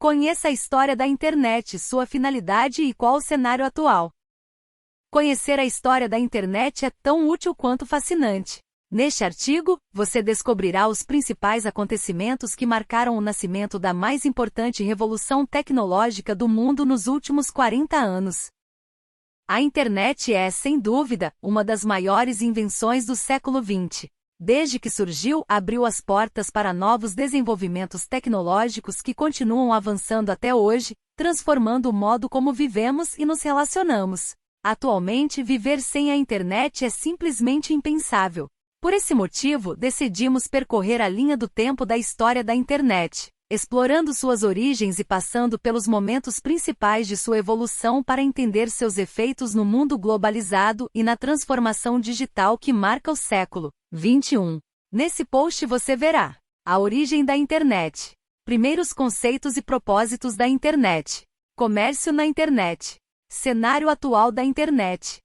Conheça a história da internet, sua finalidade e qual o cenário atual. Conhecer a história da internet é tão útil quanto fascinante. Neste artigo, você descobrirá os principais acontecimentos que marcaram o nascimento da mais importante revolução tecnológica do mundo nos últimos 40 anos. A internet é, sem dúvida, uma das maiores invenções do século XX. Desde que surgiu, abriu as portas para novos desenvolvimentos tecnológicos que continuam avançando até hoje, transformando o modo como vivemos e nos relacionamos. Atualmente, viver sem a internet é simplesmente impensável. Por esse motivo, decidimos percorrer a linha do tempo da história da internet, explorando suas origens e passando pelos momentos principais de sua evolução para entender seus efeitos no mundo globalizado e na transformação digital que marca o século XXI. Nesse post você verá a origem da internet, primeiros conceitos e propósitos da internet, comércio na internet, cenário atual da internet.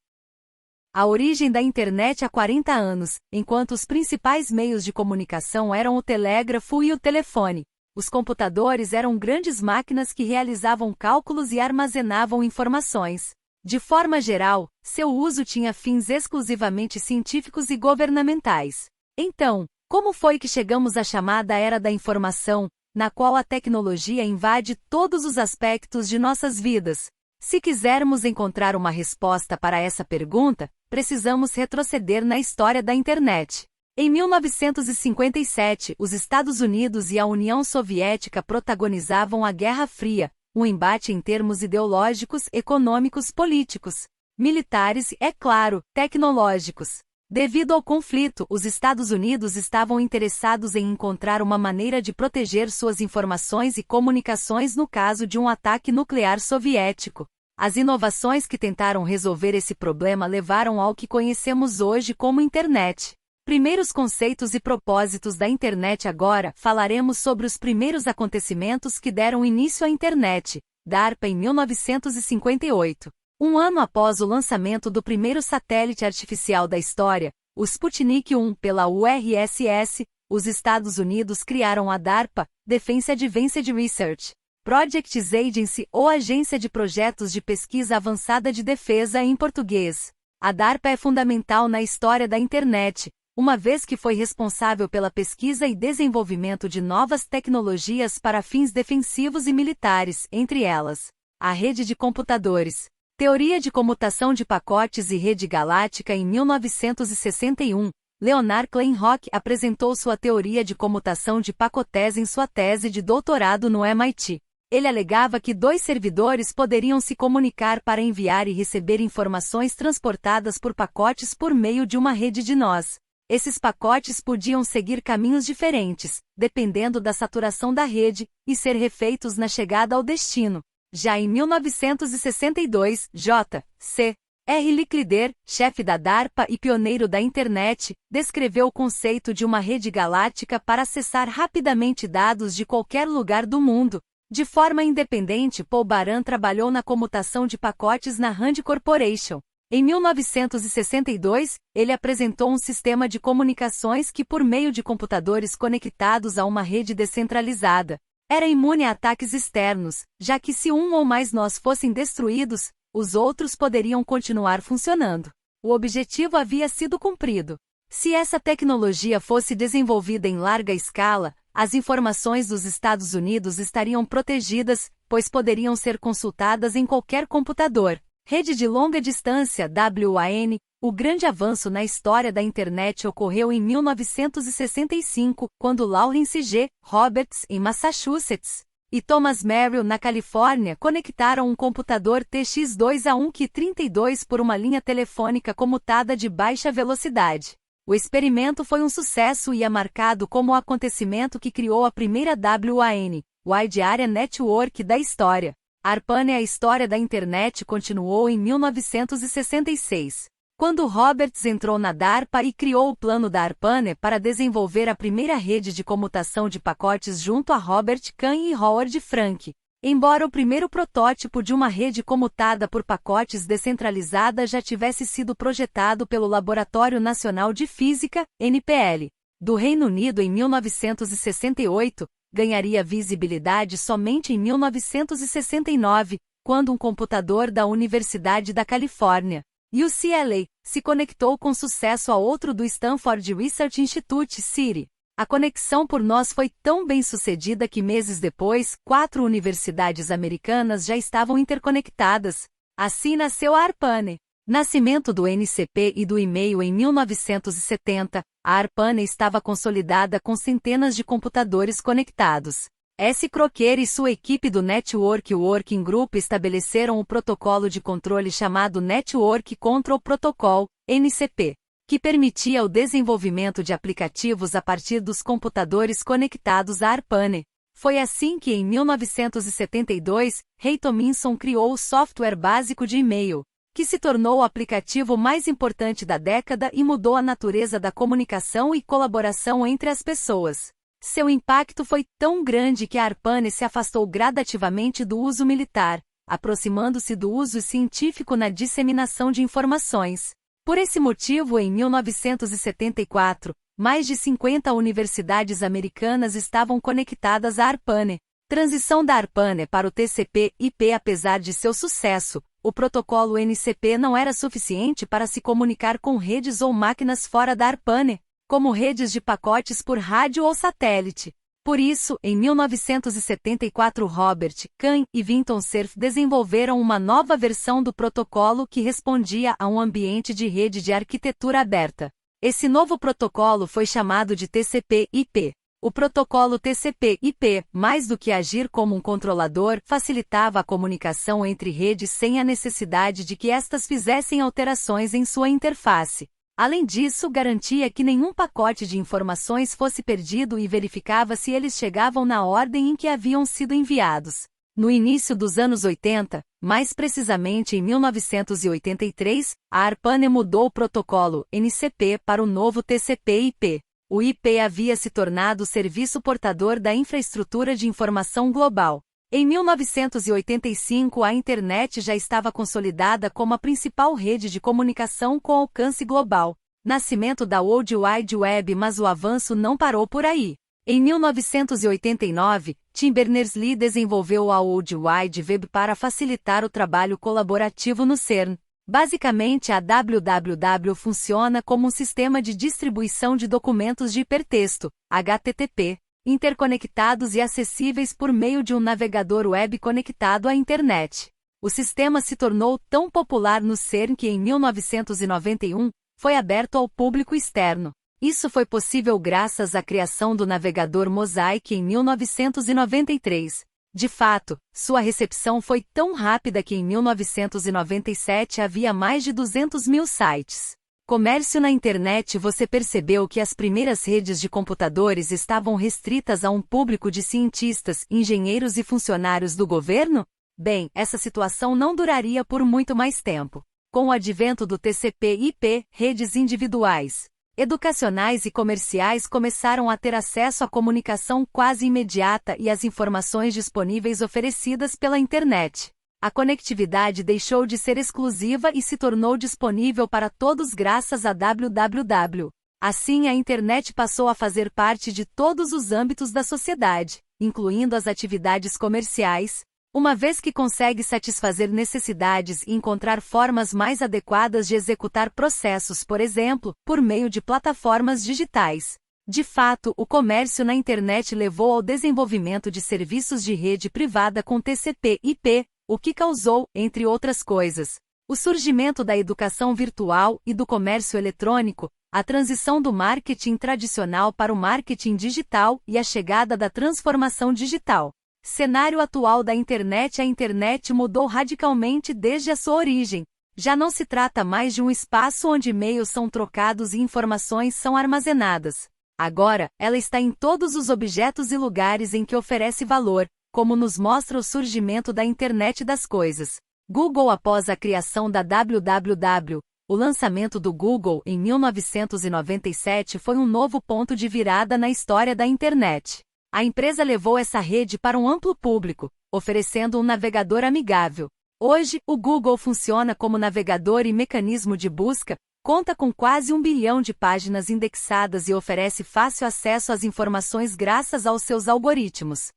A origem da internet há 40 anos, enquanto os principais meios de comunicação eram o telégrafo e o telefone. Os computadores eram grandes máquinas que realizavam cálculos e armazenavam informações. De forma geral, seu uso tinha fins exclusivamente científicos e governamentais. Então, como foi que chegamos à chamada Era da Informação, na qual a tecnologia invade todos os aspectos de nossas vidas? Se quisermos encontrar uma resposta para essa pergunta, precisamos retroceder na história da internet. Em 1957, os Estados Unidos e a União Soviética protagonizavam a Guerra Fria, um embate em termos ideológicos, econômicos, políticos, militares e, é claro, tecnológicos. Devido ao conflito, os Estados Unidos estavam interessados em encontrar uma maneira de proteger suas informações e comunicações no caso de um ataque nuclear soviético. As inovações que tentaram resolver esse problema levaram ao que conhecemos hoje como internet. Primeiros conceitos e propósitos da internet. Agora, falaremos sobre os primeiros acontecimentos que deram início à internet. DARPA em 1958. Um ano após o lançamento do primeiro satélite artificial da história, o Sputnik 1 pela URSS, os Estados Unidos criaram a DARPA, Defense Advanced Research Projects Agency, ou Agência de Projetos de Pesquisa Avançada de Defesa em português. A DARPA é fundamental na história da internet, uma vez que foi responsável pela pesquisa e desenvolvimento de novas tecnologias para fins defensivos e militares, entre elas, a rede de computadores, teoria de comutação de pacotes e rede galáctica. Em 1961, Leonard Kleinrock apresentou sua teoria de comutação de pacotes em sua tese de doutorado no MIT. Ele alegava que dois servidores poderiam se comunicar para enviar e receber informações transportadas por pacotes por meio de uma rede de nós. Esses pacotes podiam seguir caminhos diferentes, dependendo da saturação da rede, e ser refeitos na chegada ao destino. Já em 1962, J.C. R. Licklider, chefe da DARPA e pioneiro da internet, descreveu o conceito de uma rede galáctica para acessar rapidamente dados de qualquer lugar do mundo. De forma independente, Paul Baran trabalhou na comutação de pacotes na Rand Corporation. Em 1962, ele apresentou um sistema de comunicações que, por meio de computadores conectados a uma rede descentralizada, era imune a ataques externos, já que se um ou mais nós fossem destruídos, os outros poderiam continuar funcionando. O objetivo havia sido cumprido. Se essa tecnologia fosse desenvolvida em larga escala, as informações dos Estados Unidos estariam protegidas, pois poderiam ser consultadas em qualquer computador. Rede de longa distância WAN. O grande avanço na história da internet ocorreu em 1965, quando Lawrence G. Roberts, em Massachusetts, e Thomas Merrill, na Califórnia, conectaram um computador TX2 a um QI32 por uma linha telefônica comutada de baixa velocidade. O experimento foi um sucesso e é marcado como o acontecimento que criou a primeira WAN, Wide Area Network, da história. ARPANE. A história da internet continuou em 1966, quando Roberts entrou na DARPA e criou o plano da ARPANE para desenvolver a primeira rede de comutação de pacotes junto a Robert Kahn e Howard Frank. Embora o primeiro protótipo de uma rede comutada por pacotes descentralizada já tivesse sido projetado pelo Laboratório Nacional de Física, NPL, do Reino Unido em 1968, ganharia visibilidade somente em 1969, quando um computador da Universidade da Califórnia, UCLA, se conectou com sucesso a outro do Stanford Research Institute, SETI. A conexão por nós foi tão bem sucedida que meses depois, 4 universidades americanas já estavam interconectadas. Assim nasceu a ARPANE. Nascimento do NCP e do e-mail em 1970, a ARPANE estava consolidada com centenas de computadores conectados. S. Crocker e sua equipe do Network Working Group estabeleceram o protocolo de controle chamado Network Control Protocol, NCP, que permitia o desenvolvimento de aplicativos a partir dos computadores conectados à ARPANE. Foi assim que, em 1972, Ray Tomlinson criou o software básico de e-mail, que se tornou o aplicativo mais importante da década e mudou a natureza da comunicação e colaboração entre as pessoas. Seu impacto foi tão grande que a ARPANE se afastou gradativamente do uso militar, aproximando-se do uso científico na disseminação de informações. Por esse motivo, em 1974, mais de 50 universidades americanas estavam conectadas à ARPANE. Transição da ARPANE para o TCP/IP. Apesar de seu sucesso, o protocolo NCP não era suficiente para se comunicar com redes ou máquinas fora da ARPANE, como redes de pacotes por rádio ou satélite. Por isso, em 1974, Robert Kahn e Vinton Cerf desenvolveram uma nova versão do protocolo que respondia a um ambiente de rede de arquitetura aberta. Esse novo protocolo foi chamado de TCP/IP. O protocolo TCP/IP, mais do que agir como um controlador, facilitava a comunicação entre redes sem a necessidade de que estas fizessem alterações em sua interface. Além disso, garantia que nenhum pacote de informações fosse perdido e verificava se eles chegavam na ordem em que haviam sido enviados. No início dos anos 80, mais precisamente em 1983, a ARPANE mudou o protocolo NCP para o novo TCP/IP. O IP havia se tornado o serviço portador da infraestrutura de informação global. Em 1985, a Internet já estava consolidada como a principal rede de comunicação com alcance global. Nascimento da World Wide Web, mas o avanço não parou por aí. Em 1989, Tim Berners-Lee desenvolveu a World Wide Web para facilitar o trabalho colaborativo no CERN. Basicamente, a WWW funciona como um sistema de distribuição de documentos de hipertexto, HTTP, interconectados e acessíveis por meio de um navegador web conectado à internet. O sistema se tornou tão popular no CERN que em 1991, foi aberto ao público externo. Isso foi possível graças à criação do navegador Mosaic em 1993. De fato, sua recepção foi tão rápida que em 1997 havia mais de 200 mil sites. Comércio na internet. Você percebeu que as primeiras redes de computadores estavam restritas a um público de cientistas, engenheiros e funcionários do governo? Bem, essa situação não duraria por muito mais tempo. Com o advento do TCP/IP, redes individuais, educacionais e comerciais começaram a ter acesso à comunicação quase imediata e às informações disponíveis oferecidas pela internet. A conectividade deixou de ser exclusiva e se tornou disponível para todos graças a WWW. Assim, a internet passou a fazer parte de todos os âmbitos da sociedade, incluindo as atividades comerciais, uma vez que consegue satisfazer necessidades e encontrar formas mais adequadas de executar processos, por exemplo, por meio de plataformas digitais. De fato, o comércio na internet levou ao desenvolvimento de serviços de rede privada com TCP/IP, o que causou, entre outras coisas, o surgimento da educação virtual e do comércio eletrônico, a transição do marketing tradicional para o marketing digital e a chegada da transformação digital. Cenário atual da internet. A internet mudou radicalmente desde a sua origem. Já não se trata mais de um espaço onde e-mails são trocados e informações são armazenadas. Agora, ela está em todos os objetos e lugares em que oferece valor, como nos mostra o surgimento da Internet das Coisas. Google. Após a criação da WWW, o lançamento do Google em 1997 foi um novo ponto de virada na história da internet. A empresa levou essa rede para um amplo público, oferecendo um navegador amigável. Hoje, o Google funciona como navegador e mecanismo de busca, Conta com quase 1 bilhão de páginas indexadas e oferece fácil acesso às informações graças aos seus algoritmos.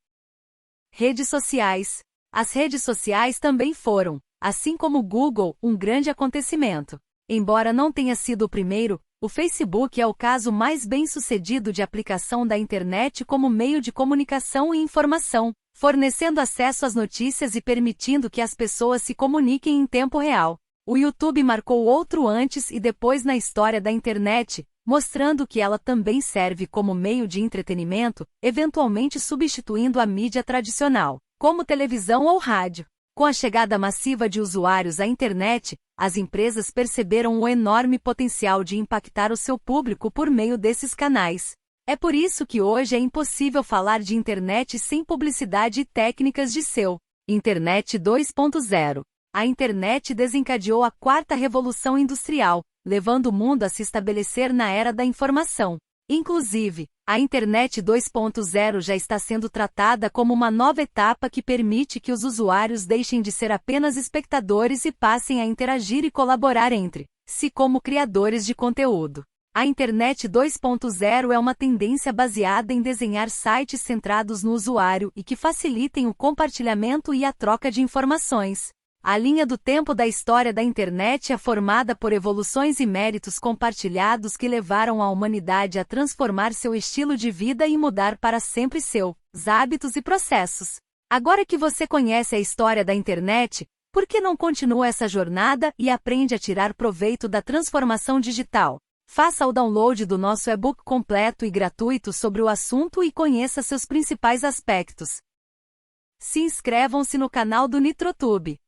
Redes sociais. As redes sociais também foram, assim como o Google, um grande acontecimento. Embora não tenha sido o primeiro, o Facebook é o caso mais bem-sucedido de aplicação da internet como meio de comunicação e informação, fornecendo acesso às notícias e permitindo que as pessoas se comuniquem em tempo real. O YouTube marcou outro antes e depois na história da internet, mostrando que ela também serve como meio de entretenimento, eventualmente substituindo a mídia tradicional, como televisão ou rádio. Com a chegada massiva de usuários à internet, as empresas perceberam o enorme potencial de impactar o seu público por meio desses canais. É por isso que hoje é impossível falar de internet sem publicidade e técnicas de SEO. Internet 2.0. A internet desencadeou a quarta revolução industrial, levando o mundo a se estabelecer na era da informação. Inclusive, a Internet 2.0 já está sendo tratada como uma nova etapa que permite que os usuários deixem de ser apenas espectadores e passem a interagir e colaborar entre si como criadores de conteúdo. A Internet 2.0 é uma tendência baseada em desenhar sites centrados no usuário e que facilitem o compartilhamento e a troca de informações. A linha do tempo da história da internet é formada por evoluções e méritos compartilhados que levaram a humanidade a transformar seu estilo de vida e mudar para sempre seus hábitos e processos. Agora que você conhece a história da internet, por que não continua essa jornada e aprende a tirar proveito da transformação digital? Faça o download do nosso e-book completo e gratuito sobre o assunto e conheça seus principais aspectos. Se inscrevam-se no canal do NitroTube.